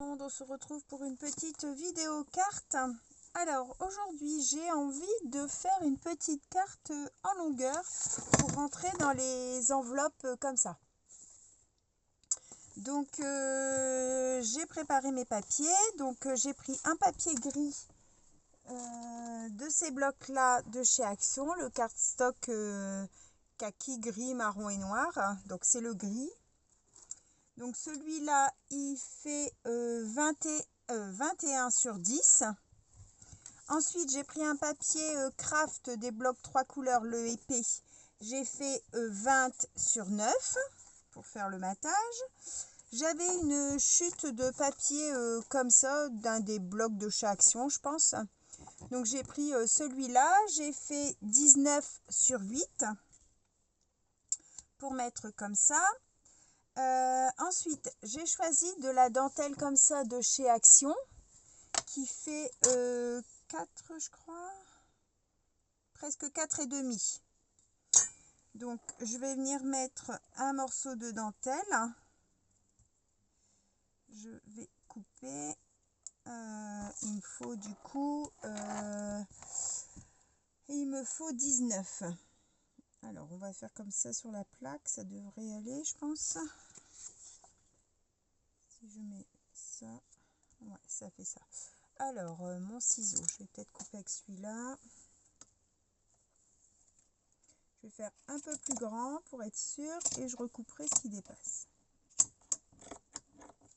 On se retrouve pour une petite vidéo carte. Alors aujourd'hui j'ai envie de faire une petite carte en longueur pour rentrer dans les enveloppes comme ça. Donc j'ai préparé mes papiers. Donc j'ai pris un papier gris de ces blocs là de chez Action, le cardstock kaki, gris, marron et noir. Donc c'est le gris. Donc celui-là, il fait 21 sur 10. Ensuite, j'ai pris un papier craft des blocs 3 couleurs, le épais. J'ai fait 20 sur 9 pour faire le matage. J'avais une chute de papier comme ça, d'un des blocs de chez Action, je pense. Donc j'ai pris celui-là. J'ai fait 19 sur 8 pour mettre comme ça. Ensuite, j'ai choisi de la dentelle comme ça de chez Action qui fait 4, je crois, presque 4 et demi. Donc, je vais venir mettre un morceau de dentelle. Je vais couper. Il me faut du coup, il me faut 19. Alors, on va faire comme ça sur la plaque. Ça devrait aller, je pense. Si je mets ça, ouais, ça fait ça. Alors, mon ciseau, je vais peut-être couper avec celui-là. Je vais faire un peu plus grand pour être sûr et je recouperai ce qui dépasse.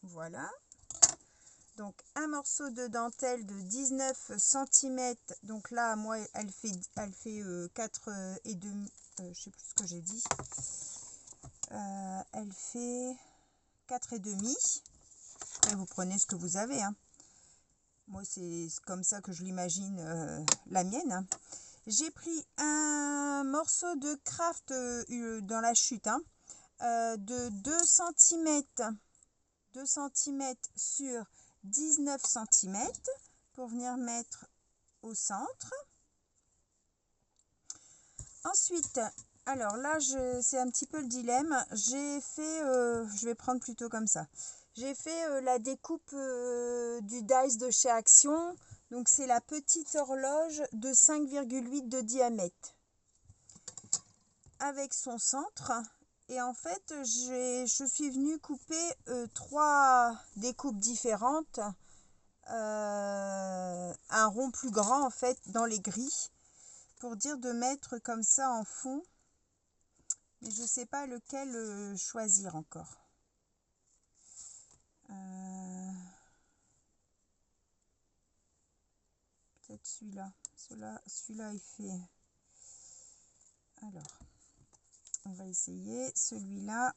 Voilà. Donc, un morceau de dentelle de 19 cm. Donc là, moi, elle fait 4 et demi. Je sais plus ce que j'ai dit. Elle fait 4 et demi. Et vous prenez ce que vous avez, hein. Moi, c'est comme ça que je l'imagine, la mienne, hein. J'ai pris un morceau de craft dans la chute, hein, de 2 cm. 2 cm sur 19 cm pour venir mettre au centre. Ensuite, alors là, c'est un petit peu le dilemme. J'ai fait, je vais prendre plutôt comme ça. J'ai fait la découpe du dice de chez Action. Donc, c'est la petite horloge de 5,8 de diamètre avec son centre. Et en fait, je suis venue couper 3 découpes différentes. Un rond plus grand, en fait, dans les gris. Pour dire de mettre comme ça en fond. Mais je ne sais pas lequel choisir encore. Peut-être celui-là. Celui-là, il fait... Alors, on va essayer celui-là.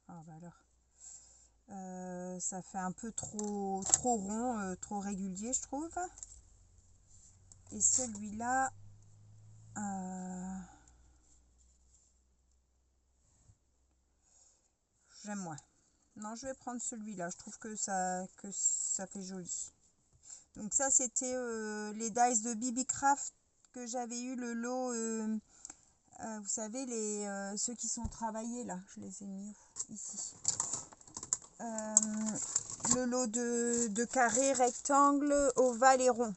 Ah bah alors, ça fait un peu trop rond, trop régulier, je trouve. Et celui-là, j'aime moins. Non, je vais prendre celui-là. Je trouve que ça fait joli. Donc ça, c'était les dice de BB Craft que j'avais eu le lot. Vous savez, ceux qui sont travaillés là. Je les ai mis ici. Le lot de carrés, rectangles, ovales et ronds.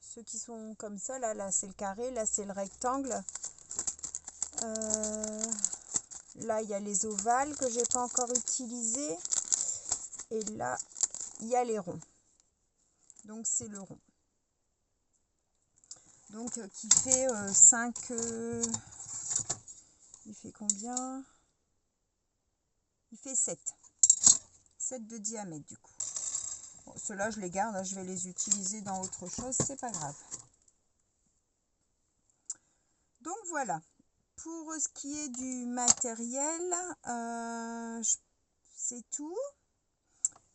Ceux qui sont comme ça, là c'est le carré, là c'est le rectangle. Là, il y a les ovales que j'ai pas encore utilisés. Et là, il y a les ronds. Donc, c'est le rond. Donc, qui fait 5... il fait combien? Il fait 7. 7 de diamètre, du coup. Bon, ceux-là, je les garde. Hein, je vais les utiliser dans autre chose. C'est pas grave. Donc, voilà. Pour ce qui est du matériel, c'est tout.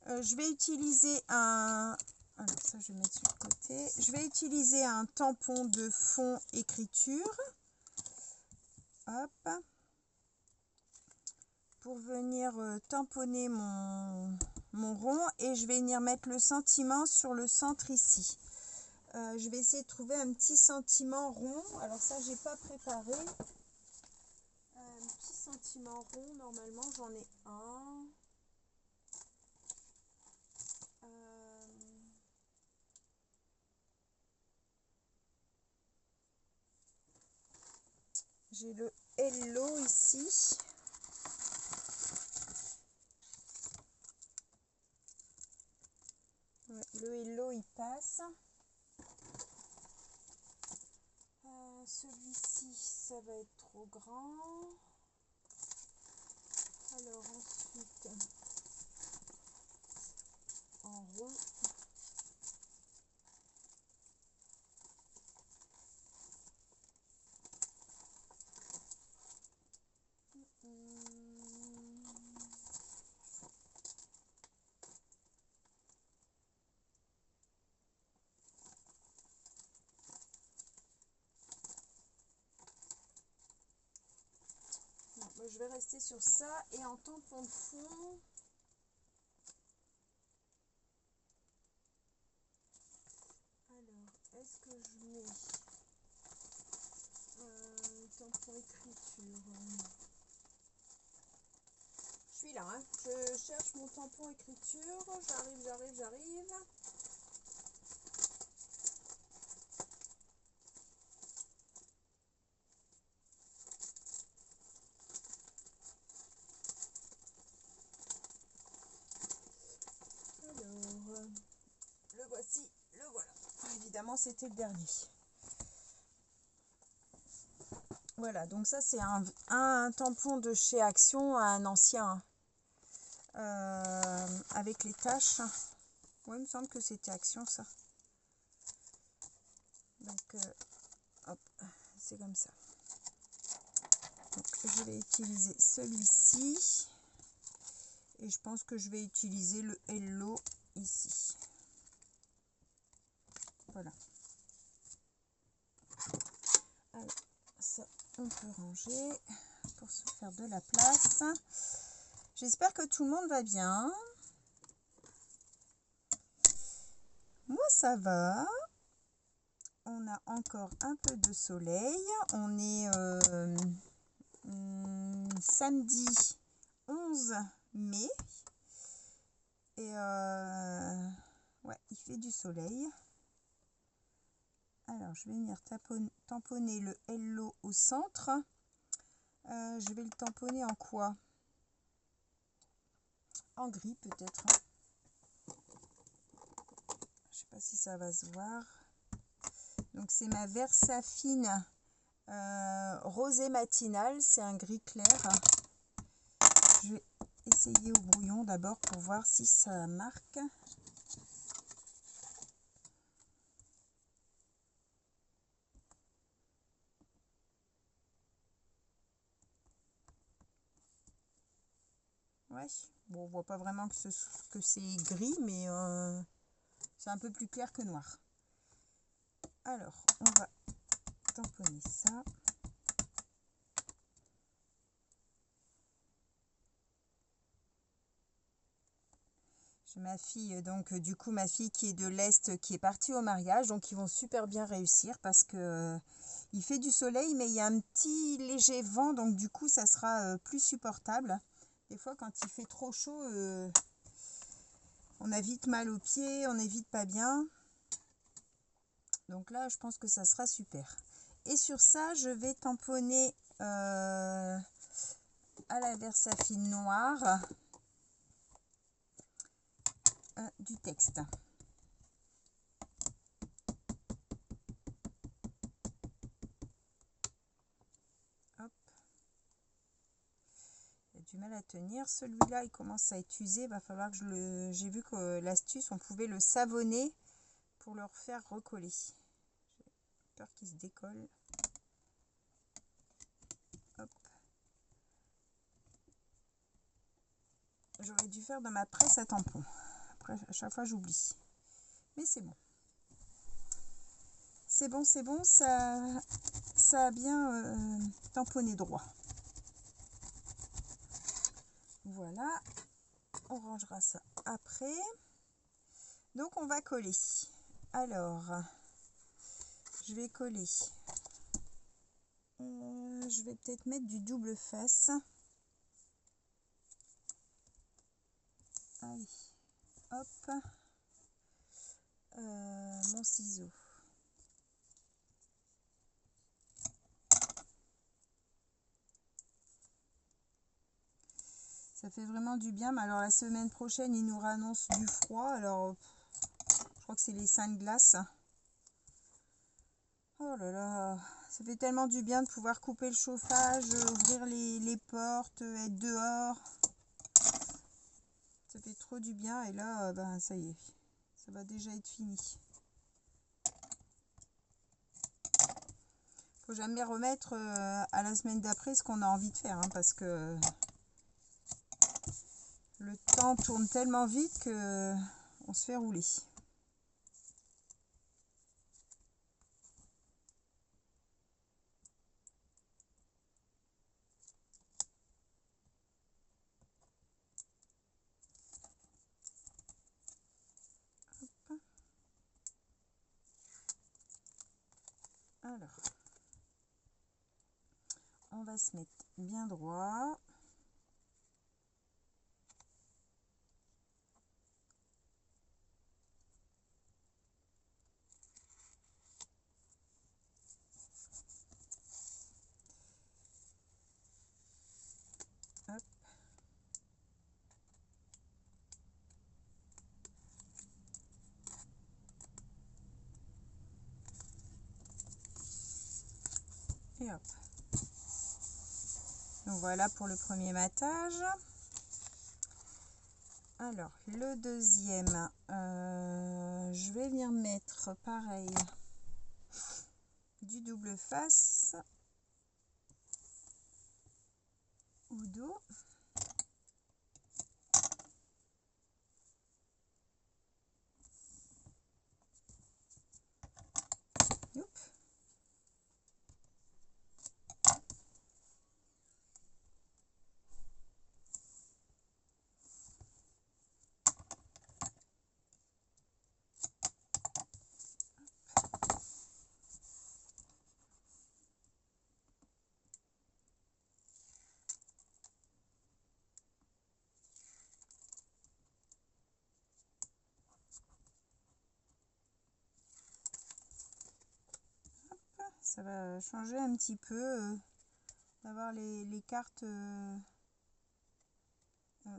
Je vais utiliser un... Alors ça, je vais mettre sur le côté. Je vais utiliser un tampon de fond écriture. Hop. Pour venir tamponner mon rond. Et je vais venir mettre le sentiment sur le centre ici. Je vais essayer de trouver un petit sentiment rond. Alors ça, j'ai pas préparé. petit marron, normalement j'en ai un. J'ai le Hello ici. Ouais, le Hello il passe. Celui-ci, ça va être trop grand. Alors ensuite, en rond. Je vais rester sur ça et en tampon de fond. Alors, est-ce que je mets tampon écriture? Je suis là, hein. Je cherche mon tampon écriture. J'arrive. Alors, le voici, le voilà. Évidemment, c'était le dernier. Voilà, donc ça c'est un tampon de chez Action, un ancien, avec les taches. Ouais, il me semble que c'était Action ça. Donc, hop, c'est comme ça. Donc, je vais utiliser celui-ci. Et je pense que je vais utiliser le Hello ici. Voilà. Alors, ça, on peut ranger pour se faire de la place. J'espère que tout le monde va bien. Moi, ça va. On a encore un peu de soleil. On est samedi 11 mai. Et ouais, il fait du soleil. Alors, je vais venir tamponner le Hello au centre. Je vais le tamponner en quoi? En gris peut-être. Je sais pas si ça va se voir. Donc c'est ma Versafine rosé matinal. C'est un gris clair. Je vais essayer au brouillon d'abord pour voir si ça marque. Ouais, bon, on voit pas vraiment que c'est gris, mais c'est un peu plus clair que noir. Alors, on va tamponner ça. J'ai ma fille, donc du coup ma fille qui est de l'Est, qui est partie au mariage, donc ils vont super bien réussir parce que il fait du soleil, mais il y a un petit léger vent, donc du coup ça sera plus supportable. Des fois quand il fait trop chaud, on a vite mal aux pieds, on est vite pas bien. Donc là je pense que ça sera super. Et sur ça je vais tamponner à la Versafine noire du texte. Hop. Il a du mal à tenir. Celui-là, il commence à être usé. Il va falloir que je le... J'ai vu que l'astuce, on pouvait le savonner pour le refaire recoller. J'ai peur qu'il se décolle. Hop. J'aurais dû faire dans ma presse à tampons. Après, à chaque fois, j'oublie. Mais c'est bon. C'est bon, ça a bien tamponné droit. Voilà. On rangera ça après. Donc, on va coller. Alors, je vais coller. Je vais peut-être mettre du double face. Allez, hop. Mon ciseau. Ça fait vraiment du bien. Mais alors la semaine prochaine, il nous réannonce du froid. Alors, je crois que c'est les seins de glace. Oh là là, ça fait tellement du bien de pouvoir couper le chauffage, ouvrir les portes, être dehors. Ça fait trop du bien. Et là, ben ça y est, ça va déjà être fini. Faut jamais remettre à la semaine d'après ce qu'on a envie de faire, hein, parce que le temps tourne tellement vite que on se fait rouler. Hop. Alors, on va se mettre bien droit. Hop. Et hop. Donc voilà pour le premier matage. Alors, le deuxième, je vais venir mettre pareil du double face au dos. Oups. Ça va changer un petit peu d'avoir les cartes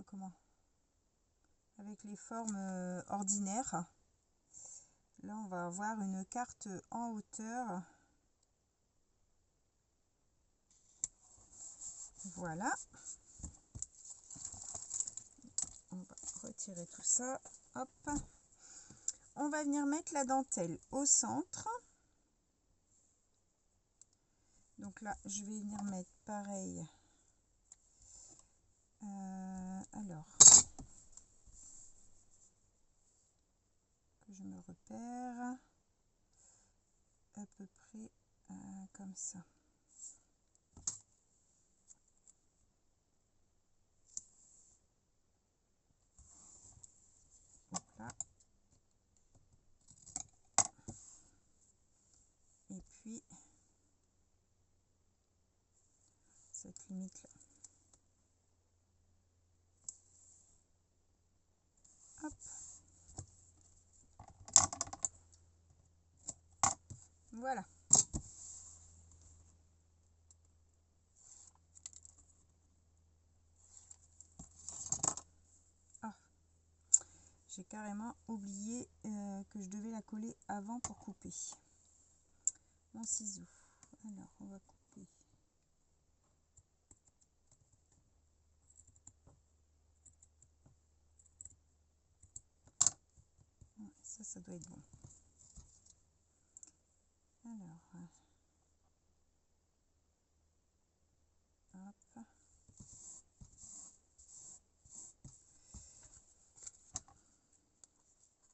comment, avec les formes ordinaires. Là, on va avoir une carte en hauteur. Voilà. On va retirer tout ça. Hop. On va venir mettre la dentelle au centre. Donc là, je vais venir mettre pareil. Alors, que je me repère à peu près comme ça. Donc là. Et puis, cette limite là. Hop. Voilà. Ah, j'ai carrément oublié que je devais la coller avant pour couper. Mon ciseau. Alors, on va couper. Ça doit être bon. Alors, hop.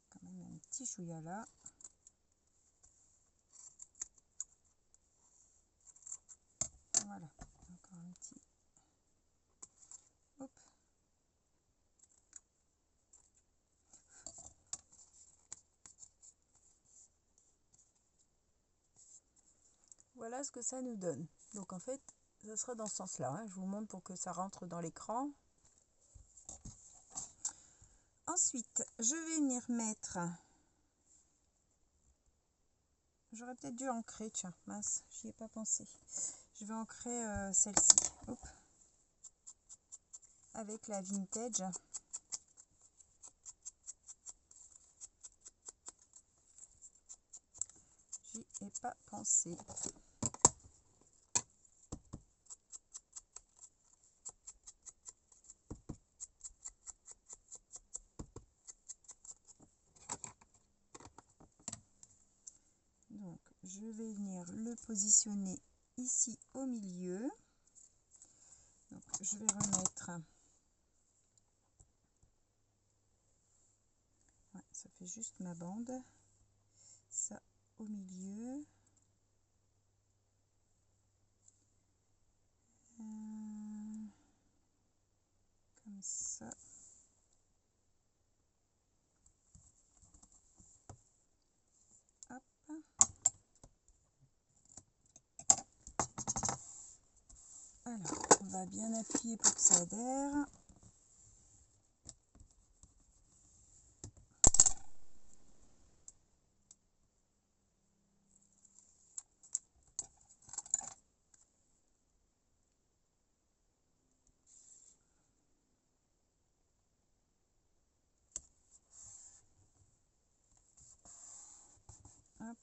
Quand même un petit chouïa là. Voilà, encore un petit. Hop. Voilà ce que ça nous donne. Donc en fait, ça sera dans ce sens-là. Hein. Je vous montre pour que ça rentre dans l'écran. Ensuite, je vais venir mettre... J'aurais peut-être dû ancrer, tiens, mince, j'y ai pas pensé. Je vais ancrer celle-ci, hop, avec la vintage. J'y ai pas pensé. Donc, je vais venir le positionner ici au milieu. Donc, je vais remettre... Ouais, ça fait juste ma bande. Ça au milieu. Comme ça. Hop. Alors, on va bien appuyer pour que ça adhère. Hop.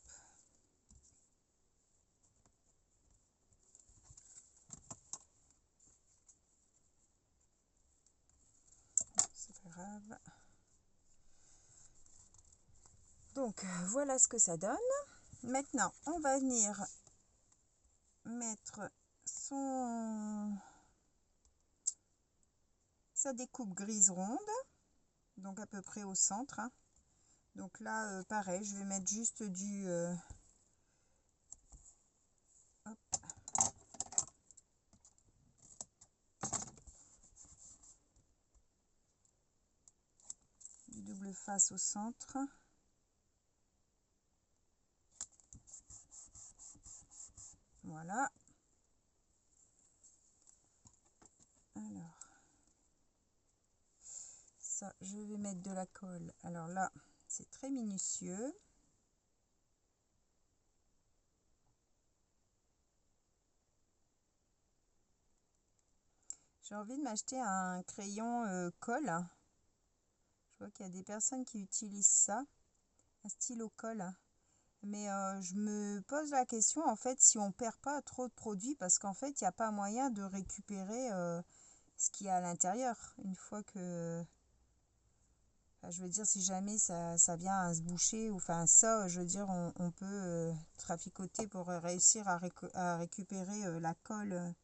C'est pas grave. Donc, voilà ce que ça donne. Maintenant, on va venir mettre sa découpe grise ronde, donc à peu près au centre, hein. Donc là, pareil, je vais mettre juste du hop, du double face au centre. Voilà. Alors, ça, je vais mettre de la colle. Alors là, c'est très minutieux. J'ai envie de m'acheter un crayon colle. Je vois qu'il y a des personnes qui utilisent ça, un stylo colle. Mais je me pose la question, en fait, si on perd pas trop de produits, parce qu'en fait, il n'y a pas moyen de récupérer ce qu'il y a à l'intérieur. Une fois que... Enfin, je veux dire, si jamais ça vient à se boucher, ou enfin ça, je veux dire, on peut traficoter pour réussir à récupérer la colle.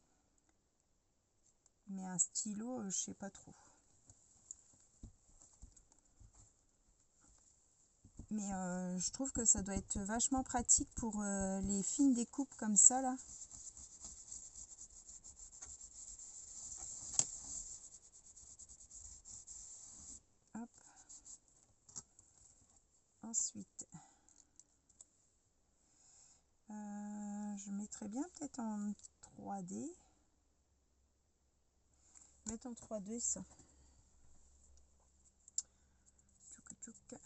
Mais un stylo, je sais pas trop. Mais je trouve que ça doit être vachement pratique pour les fines découpes comme ça, là. Hop. Ensuite, je mettrais bien peut-être en 3D. Mettre en 3D ça. Tchouk, tchouk.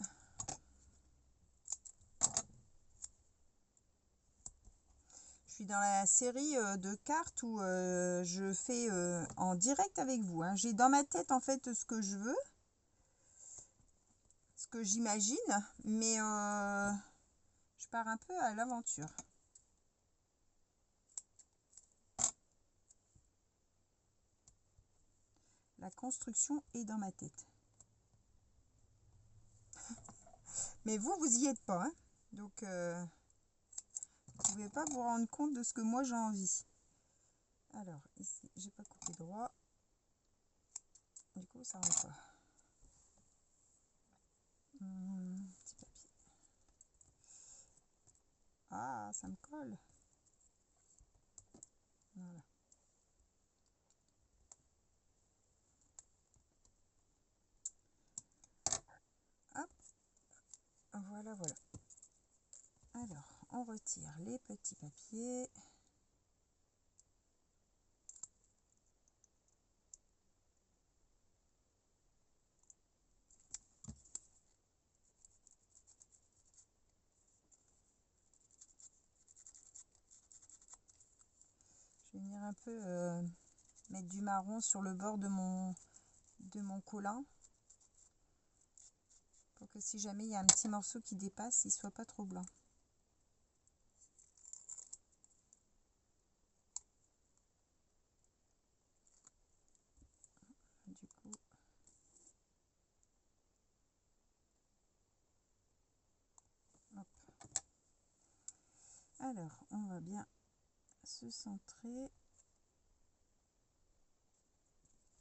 Je suis dans la série de cartes où je fais en direct avec vous, hein. J'ai dans ma tête en fait ce que je veux, ce que j'imagine, mais je pars un peu à l'aventure. La construction est dans ma tête. Mais vous y êtes pas, hein. Donc vous ne pouvez pas vous rendre compte de ce que moi j'ai envie. Alors ici, j'ai pas coupé droit. Du coup, ça rentre pas. Petit papier. Ah, ça me colle. Voilà. Hop. Voilà, voilà. Alors, on retire les petits papiers. venir un peu mettre du marron sur le bord de mon collant. Pour que si jamais il y a un petit morceau qui dépasse, il ne soit pas trop blanc. Du coup, hop. Alors, on va bien se centrer.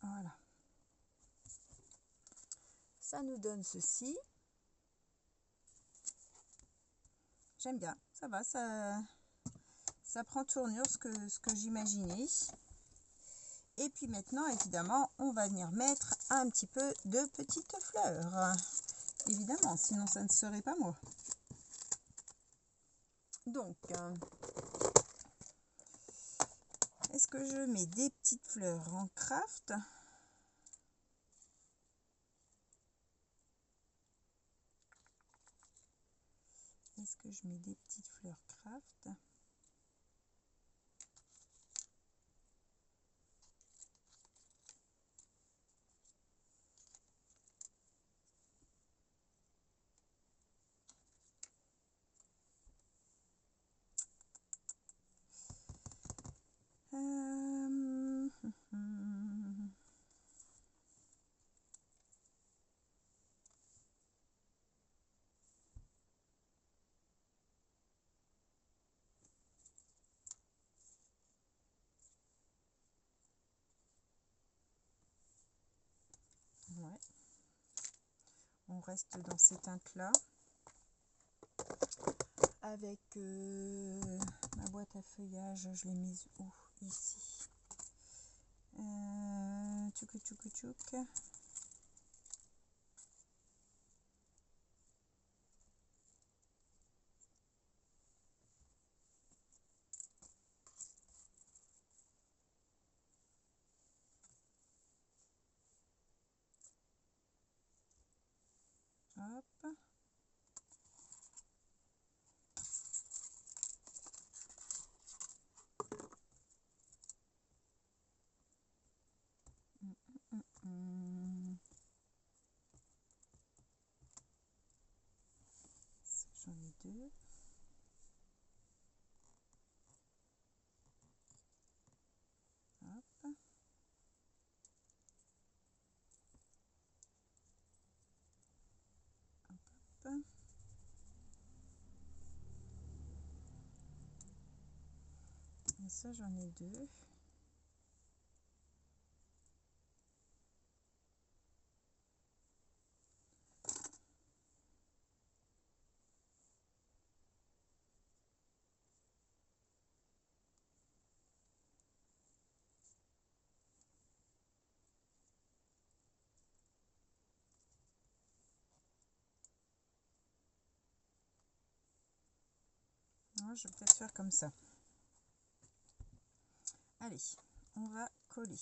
Voilà. Ça nous donne ceci. J'aime bien, ça va, ça prend tournure ce que j'imaginais. Et puis maintenant, évidemment, on va venir mettre un petit peu de petites fleurs. Évidemment, sinon ça ne serait pas moi. Donc, est-ce que je mets des petites fleurs en craft? Est-ce que je mets des petites fleurs craft? Ouais. On reste dans ces teintes-là. Avec ma boîte à feuillage, je l'ai mise où? Ici. Tchouk tchouk tchouk. Hop. J'en ai deux. Hop. Hop, hop. Et ça, j'en ai deux. Ouais, je vais peut-être faire comme ça. Allez, on va coller.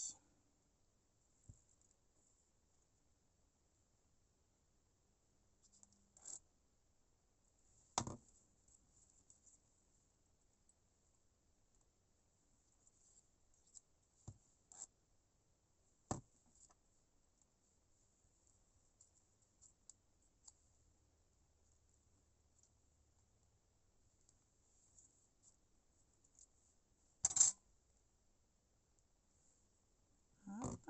Hop.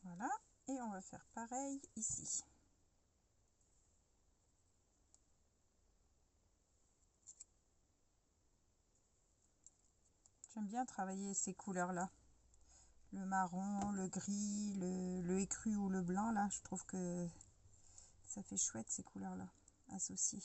Voilà, et on va faire pareil ici. J'aime bien travailler ces couleurs-là. Le marron, le gris, le écru ou le blanc, là, je trouve que ça fait chouette ces couleurs-là, associées.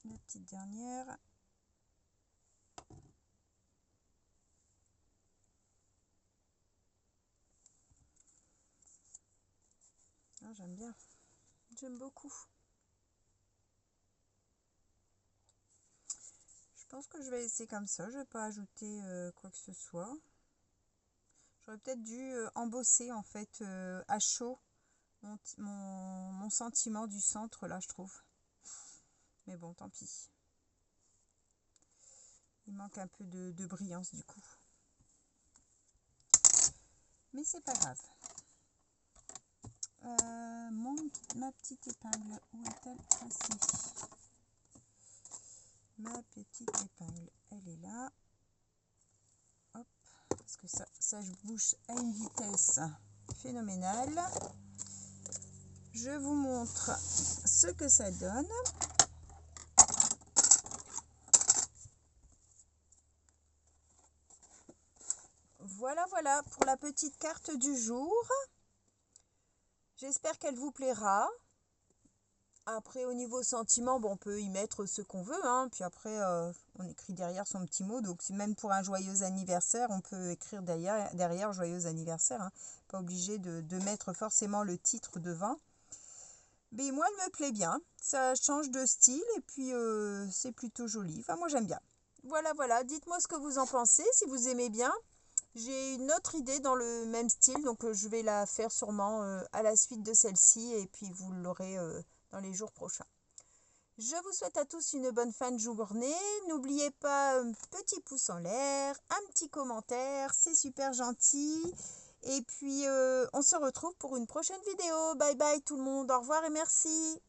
La petite dernière. Ah, j'aime bien. J'aime beaucoup. Je pense que je vais laisser comme ça. Je ne vais pas ajouter quoi que ce soit. J'aurais peut-être dû embosser en fait à chaud mon sentiment du centre là, je trouve. Mais bon, tant pis. Il manque un peu de brillance du coup. Mais c'est pas grave. Ma petite épingle, où est-elle placée? Ma petite épingle, elle est là. Hop, parce que ça je bouge à une vitesse phénoménale. Je vous montre ce que ça donne. Voilà, voilà pour la petite carte du jour. J'espère qu'elle vous plaira. Après, au niveau sentiment, bon, on peut y mettre ce qu'on veut, hein. Puis après, on écrit derrière son petit mot. Donc, même pour un joyeux anniversaire, on peut écrire derrière joyeux anniversaire, hein. Pas obligé de mettre forcément le titre devant. Mais moi, elle me plaît bien. Ça change de style et puis c'est plutôt joli. Enfin, moi, j'aime bien. Voilà, voilà. Dites-moi ce que vous en pensez, si vous aimez bien. J'ai une autre idée dans le même style, donc je vais la faire sûrement à la suite de celle-ci et puis vous l'aurez dans les jours prochains. Je vous souhaite à tous une bonne fin de journée. N'oubliez pas un petit pouce en l'air, un petit commentaire, c'est super gentil. Et puis on se retrouve pour une prochaine vidéo. Bye bye tout le monde, au revoir et merci.